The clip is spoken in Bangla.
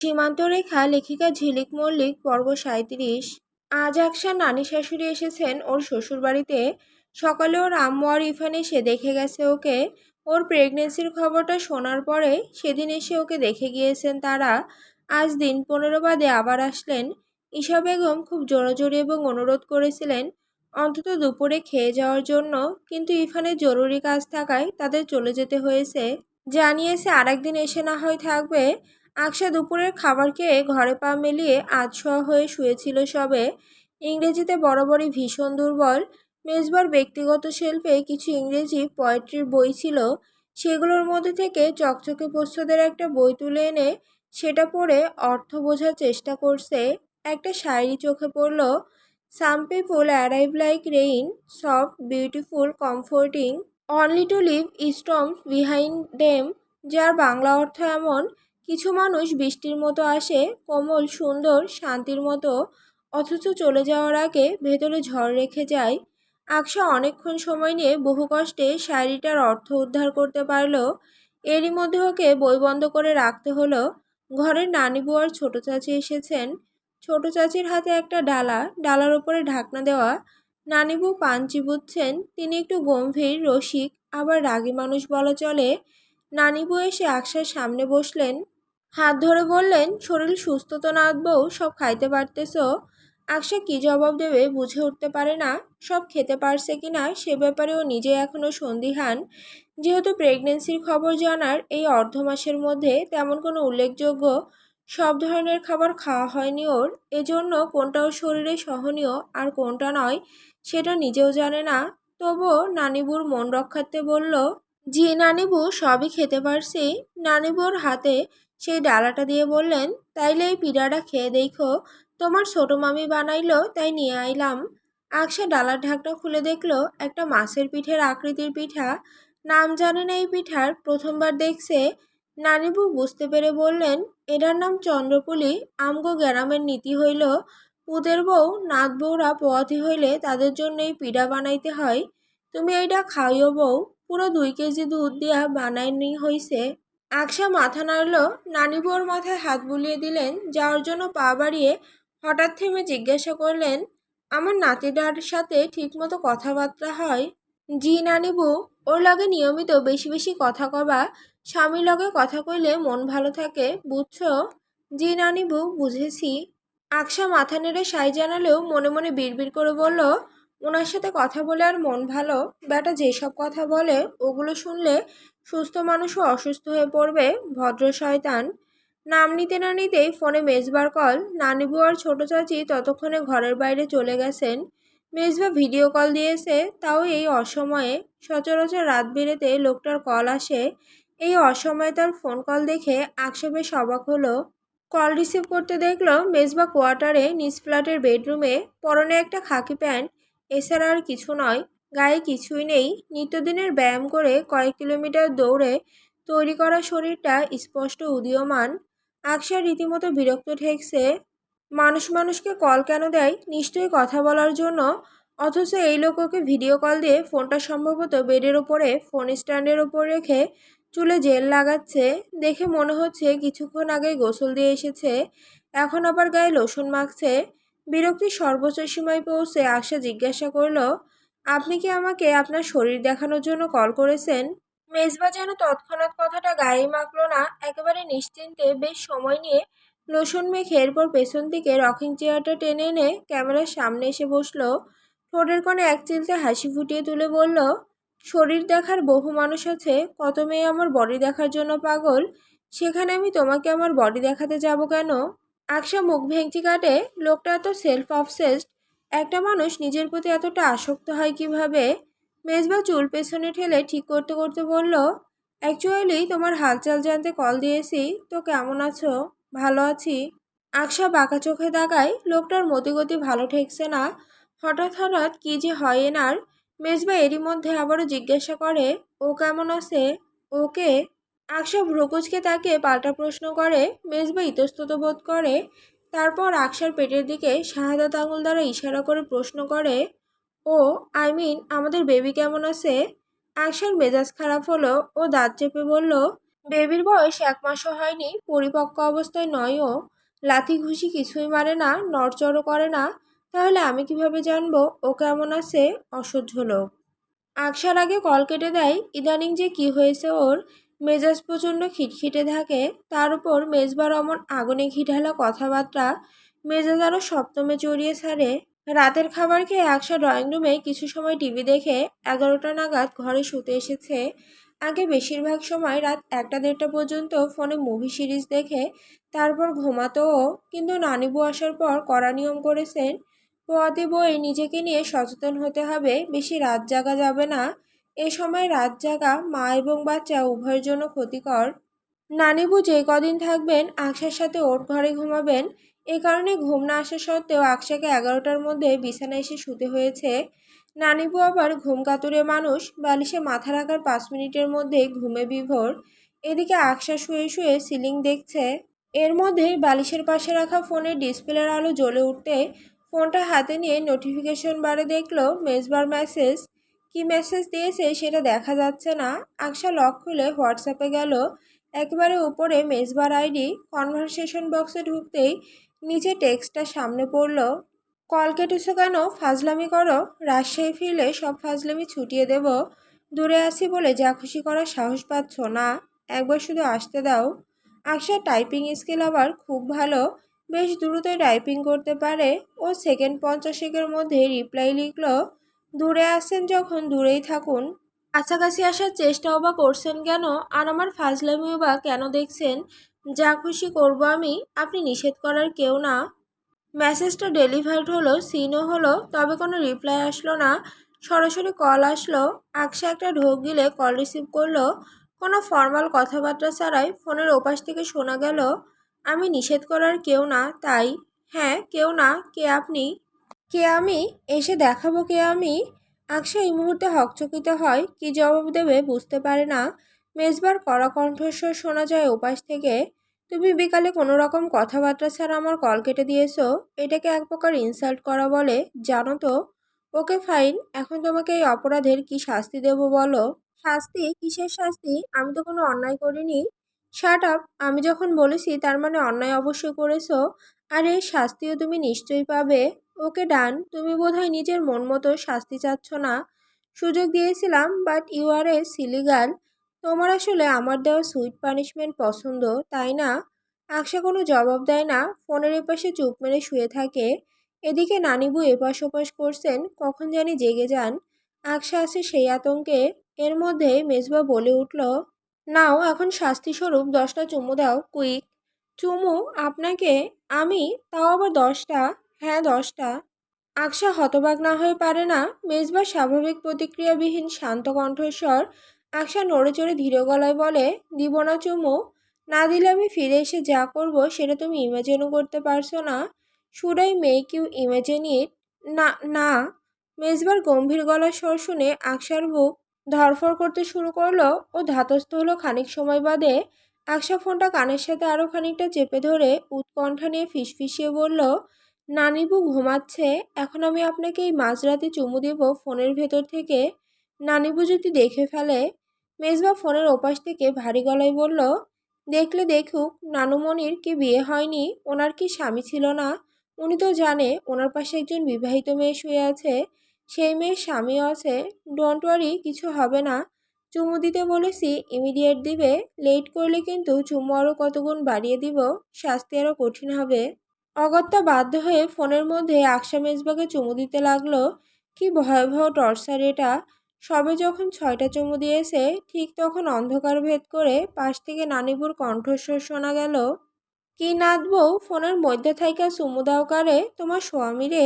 সীমান্তরেখা লেখিকা ঝিলিক মল্লিক পর্ব ৩৭। আজ আকশার নানি শাশুড়ি এসেছেন ওর শ্বশুরবাড়িতে। সকালে ওর আম্মু আর ইরফান এসে দেখে গেছে ওকে। ওর প্রেগনেন্সির খবরটা শোনার পরে সেদিন এসে ওকে দেখে গিয়েছেন তারা। আজ দিন 15 বাদে আবার আসলেন। ঈশা বেগম খুব জোরাজোরি এবং অনুরোধ করেছিলেন অন্তত দুপুরে খেয়ে যাওয়ার জন্য, কিন্তু ইরফানের জরুরি কাজ থাকায় তাদের চলে যেতে হয়েছে। জানিয়েছে আরেকদিন এসে না হয় থাকবে। আকশা দুপুরের খাবার খেয়ে ঘরে পা মেলিয়ে আধশোয়া হয়ে শুয়েছিল সবে। ইংরেজিতে বরাবরই ভীষণ দুর্বল। মেজবার ব্যক্তিগত শেলফে কিছু ইংরেজি পোয়েট্রির বই ছিল। সেগুলোর মধ্যে থেকে চকচকে প্রচ্ছদের একটা বই তুলে এনে সেটা পড়ে অর্থ বোঝার চেষ্টা করছে। একটা শায়রি চোখে পড়ল। Some people arrive like rain, soft beautiful comforting, only to leave storms behind them. যার বাংলা অর্থ এমন: কিছু মানুষ বৃষ্টির মতো আসে, কোমল সুন্দর শান্তির মতো, অথচ চলে যাওয়ার আগে ভেতরে ঝড় রেখে যায়। আকশা অনেকক্ষণ সময় নিয়ে বহু কষ্টে শায়রিটার অর্থ উদ্ধার করতে পারল। এরই মধ্যে ওকে বই বন্ধ করে রাখতে হলো। ঘরের নানিবু আর ছোট চাচি এসেছেন। ছোট চাচির হাতে একটা ডালা, ডালার ওপরে ঢাকনা দেওয়া। নানিবু পান চিবুচ্ছেন। তিনি একটু গম্ভীর, রসিক, আবার রাগী মানুষ বলা চলে। নানিবু এসে আকশার সামনে বসলেন। হাত ধরে বললেন, শরীর সুস্থ তো নাথ বউ, সব খাইতে পারতেছ? আকশা কি জবাব দেবে বুঝে উঠতে পারে না। সব খেতে পারছে কিনা সে ব্যাপারে ও নিজে এখনও সন্দিহান। যেহেতু প্রেগনেন্সির খবর জানার এই অর্ধ মাসের মধ্যে তেমন কোনো উল্লেখযোগ্য সব ধরনের খাবার খাওয়া হয়নি ওর, এজন্য কোনটা ওর শরীরে সহনীয় আর কোনটা নয় সেটা নিজেও জানে না। তবুও নানিবুর মন রক্ষার্থে বলল, জি নানিবু, সবই খেতে পারছি। নানিবুর হাতে সেই ডালাটা দিয়ে বললেন, তাইলে এই পিঠাটা খেয়ে দেখো, তোমার ছোট মামি বানাইলো তাই নিয়ে আইলাম। আকশা ডালার ঢাকনা খুলে দেখলো একটা মাছের পিঠের আকৃতির পিঠা। নাম জানে না এই পিঠার, প্রথমবার দেখছে। নানিবু বুঝতে পেরে বললেন, এটার নাম চন্দ্রপুলি। আমগো গ্রামের নীতি হইল, পুতের বউ নাত বউরা পোয়াতি হইলে তাদের জন্য এই পিঠা বানাইতে হয়। তুমি এইটা খাইও বউ, পুরো 2 কেজি দুধ দিয়া বানাইনি হইছে। আকশা মাথা নাড়ল। নানিবুর মাথায় হাত বুলিয়ে দিলেন। যাওয়ার জন্য পা বাড়িয়ে হঠাৎ থেমে জিজ্ঞাসা করলেন, আমার নাতিটার সাথে ঠিকমতো কথাবার্তা হয়? জি নানিবু, ওর লগে নিয়মিত বেশি বেশি কথা কবা। স্বামীর লগে কথা কইলে মন ভালো থাকে, বুঝছো? জি নানিবু, বুঝেছি। আকশা মাথা নেড়ে সাই জানালেও মনে মনে বিড়বিড় করে বলল, ওনার সাথে কথা বলে আর মন ভালো? বেটা যেসব কথা বলে ওগুলো শুনলে সুস্থ মানুষও অসুস্থ হয়ে পড়বে, ভদ্র শয়তান। নাম নিতে না নিতেই ফোনে মেজবার কল। নানিবু আর ছোট চাচি ততক্ষণে ঘরের বাইরে চলে গেছেন। মেজবা ভিডিও কল দিয়েছে, তাও এই অসময়ে। সচরাচর রাত বেরেতে লোকটার কল আসে, এই অসময়ে তার ফোন কল দেখে আকশা বেশ অবাক হলো। কল রিসিভ করতে দেখলো মেজবা কোয়ার্টারে নিজ ফ্ল্যাটের বেডরুমে, পরনে একটা খাকি প্যান্ট, এছাড়া আর কিছু নয়। গায়ে কিছুই নেই। নিত্যদিনের ব্যায়াম করে কয়েক কিলোমিটার দৌড়ে তৈরি করা শরীরটা স্পষ্ট উদীয়মান। আকশার রীতিমতো বিরক্ত ঠেকছে। মানুষ মানুষকে কল কেন দেয়? নিশ্চয়ই কথা বলার জন্য। অথচ এই লোক ওকে ভিডিও কল দিয়ে ফোনটা সম্ভবত বেডের ওপরে ফোন স্ট্যান্ডের ওপর রেখে চুলে জেল লাগাচ্ছে। দেখে মনে হচ্ছে কিছুক্ষণ আগে গোসল দিয়ে এসেছে, এখন আবার গায়ে লোশন মাখছে। বিরক্তির সর্বোচ্চ সীমায় পৌঁছে আকশা জিজ্ঞাসা করল, আপনি কি আমাকে আপনার শরীর দেখানোর জন্য কল করেছেন? মেজবা যেন তৎক্ষণাৎ কথাটা গায়েই মাখল না। একেবারে নিশ্চিন্তে বেশ সময় নিয়ে লোশন মেখে এরপর পেছন থেকে রকিং চেয়ারটা টেনে এনে ক্যামেরার সামনে এসে বসলো। ঠোঁটের কোণে এক চিলতে হাসি ফুটিয়ে তুলে বলল, শরীর দেখার বহু মানুষ আছে, কত মেয়ে আমার বডি দেখার জন্য পাগল, সেখানে আমি তোমাকে আমার বডি দেখাতে যাব কেন? আকশা মুখ ভেঙচি কাটে। লোকটা এত সেলফ অবসেসড। একটা মানুষ নিজের প্রতি এতটা আসক্ত হয় কিভাবে? মেজবা চুল পেছনে ঠেলে ঠিক করতে করতে বলল, অ্যাকচুয়ালি তোমার হালচাল জানতে কল দিয়েছি। তো কেমন আছো? ভালো আছি। আকশা বাঁকা চোখে তাকায়। লোকটার মতিগতি ভালো ঠেকছে না। হঠাৎ হঠাৎ কি যে হয় এনার। মেজবা এরই মধ্যে আবারও জিজ্ঞাসা করে, ও কেমন আছে? ওকে? আকশা ভ্রুকুচকে তাকে পাল্টা প্রশ্ন করে। মেজবা ইতস্তত বোধ করে। তারপর আকশার পেটের দিকে শাহাদাত আঙুল দ্বারা ইশারা করে প্রশ্ন করে, ও আমাদের বেবি কেমন আছে? আকশার মেজাজ খারাপ হলো। ও দাঁত চেপে বলল, বেবির বয়স 1 মাসও হয়নি, পরিপক্ক অবস্থায় নয়ও, লাথি ঘুষি কিছুই মারে না, নড়চড়ও করে না। তাহলে আমি কিভাবে জানবো ও কেমন আছে? অসহ্য লোক। আকশার আগে কল কেটে দেয়। ইদানিং যে কি হয়েছে ওর, মেজাজ প্রচণ্ড খিটখিটে থাকে। তার উপর মেজবার অমন আগুনে ঘি ঢালা কথাবার্তা মেজাজ আরও সপ্তমে চড়িয়ে ছাড়ে। রাতের খাবার খেয়ে আকশা ড্রয়িং রুমে কিছু সময় টিভি দেখে 11টা নাগাদ ঘরে শুতে এসেছে। আগে বেশিরভাগ সময় রাত 1টা 1:30 পর্যন্ত ফোনে মুভি সিরিজ দেখে তারপর ঘুমাতো ও। কিন্তু নানিবু আসার পর কড়া নিয়ম করেছেন, পোয়াতি বই নিজেকে নিয়ে সচেতন হতে হবে, বেশি রাত জাগা যাবে না। এ সময় রাত জাগা মা এবং বাচ্চা উভয়ের জন্য ক্ষতিকর। নানিবু যে কদিন থাকবেন আকশার সাথে ওর ঘরে ঘুমাবেন। এ কারণে ঘুম না আসা সত্ত্বেও আকশাকে 11টার মধ্যে বিছানায় এসে শুতে হয়েছে। নানিবু আবার ঘুম কাতুরে মানুষ, বালিশে মাথা রাখার 5 মিনিটের মধ্যেই ঘুমে বিভোর। এদিকে আকশা শুয়ে শুয়ে সিলিং দেখছে। এর মধ্যেই বালিশের পাশে রাখা ফোনের ডিসপ্লের আলো জ্বলে উঠতে ফোনটা হাতে নিয়ে নোটিফিকেশন বারে দেখলো মেজবার মেসেজ। কি মেসেজ দিয়েছে সেটা দেখা যাচ্ছে না। আকশা লক খুলে হোয়াটসঅ্যাপে গেল। একেবারে উপরে মেজবার আইডি। কনভারসেশন বক্সে ঢুকতেই নিচে টেক্সটটা সামনে পড়ল, কল কেটেছো কেন? ফাজলামি করো? রাজশাহী ফিরলে সব ফাজলামি ছুটিয়ে দেব। দূরে আছি বলে যা খুশি করার সাহস পাচ্ছ না? একবার শুধু আসতে দাও। আকশার টাইপিং স্কিল আবার খুব ভালো, বেশ দ্রুতই টাইপিং করতে পারে। ও সেকেন্ড 50-এর মধ্যে রিপ্লাই লিখল, দূরে আছেন যখন দূরেই থাকুন, কাছাকাছি আসার চেষ্টাও বা করছেন কেন? আর আমার ফাজলামিও বা কেন দেখছেন? যা খুশি করব আমি, আপনি নিষেধ করার কেউ না। মেসেজটা ডেলিভার্ড হলো, সিনও হলো, তবে কোনো রিপ্লাই আসলো না। সরাসরি কল আসলো। আকশা একটা ঢোক গিলে কল রিসিভ করলো। কোনো ফর্মাল কথাবার্তা ছাড়াই ফোনের ওপাশ থেকে শোনা গেল, আমি নিষেধ করার কেউ না তাই। হ্যাঁ, কেউ না। কে আপনি? কে আমি? এসে দেখাবো কে আমি। আকশা এই মুহূর্তে হকচকিত হয়, কি জবাব দেবে বুঝতে পারে না। মেজবার কড়া কণ্ঠস্বর শোনা যায় ওপাশ থেকে, তুমি বিকালে কোনো রকম কথাবার্তা ছাড়া আমার কল কেটে দিয়েছো। এটাকে এক প্রকার ইনসাল্ট করা বলে, জানো তো? ওকে ফাইন, এখন তোমাকে এই অপরাধের কি শাস্তি দেব বলো? শাস্তি? কিসের শাস্তি? আমি তো কোনো অন্যায় করিনি। Shut up. আমি যখন বলেছি তার মানে অন্যায় অবশ্যই করেছো। আর এর শাস্তিও তুমি নিশ্চয়ই পাবে। ওকে ডান। তুমি বোধহয় নিজের মন মতো শাস্তি চাচ্ছ না। সুযোগ দিয়েছিলাম, but you are a silly girl. তোমার আসলে আমার দেওয়া সুইট পানিশমেন্ট পছন্দ, তাই না? আকশা কোনো জবাব দেয় না, ফোনের এপাশে চুপ মেরে শুয়ে থাকে। এদিকে নানিবু এপাশ ওপাশ করছেন, কখন জানি জেগে যান। আকশা আছে সেই আতঙ্কে। এর মধ্যে মেজবা বলে উঠল, নাও এখন শাস্তি স্বরূপ 10টা চুমু দাও, কুইক। চুমু? আপনাকে? আমি? তাও আবার 10টা? হ্যাঁ, 10টা। আকশা হতবাক না হয়ে পারে না। মেজবার স্বাভাবিক প্রতিক্রিয়াবিহীন শান্ত কণ্ঠস্বর। আকশা নড়ে চড়ে ধীর গলায় বলে, দিব না চুমু। না দিলে আমি ফিরে এসে যা করব সেটা তুমি ইমাজিনও করতে পারছো না। Should I make you imagine it? না, না। মেজবার গম্ভীর গলার স্বর শুনে আকশার বুক ধড়ফড় করতে শুরু করলো। ও ধাতস্থ হলো খানিক সময় বাদে। আকশা ফোনটা কানের সাথে আরও খানিকটা চেপে ধরে উৎকণ্ঠা নিয়ে ফিসফিসিয়ে বলল, নানিবু ঘুমাচ্ছে। এখন আমি আপনাকে এই মাঝরাতে চুমু দেব ফোনের ভেতর থেকে? নানিবু যদি দেখে ফেলে? মেজবা ফোনের ওপাশ থেকে ভারী গলায় বলল, দেখলে দেখুক। নানুমণির কি বিয়ে হয়নি? ওনার কি স্বামী ছিল না? উনি তো জানে ওনার পাশে একজন বিবাহিত মেয়ে শুয়ে আছে, সেই মেয়ের স্বামীও আছে। ডোন্ট ওয়ারি, কিছু হবে না। চুমু দিতে বলেছি, ইমিডিয়েট দিবে। লেট করলে কিন্তু চুমু আরও কতগুণ বাড়িয়ে দিব, শাস্তি আরও কঠিন হবে। অগত্যা বাধ্য হয়ে ফোনের মধ্যে আকশা মেজবাকে চুমু দিতে লাগলো। কি ভয়াবহ টর্চার এটা! সবে যখন 6টা চুমু দিয়েছে, ঠিক তখন অন্ধকার ভেদ করে পাশ থেকে নানিবুর কণ্ঠস্বর শোনা গেল, কি নাথ বউ, ফোনের মধ্যে থাইকা চুমু দাও কারে? তোমার স্বামী রে।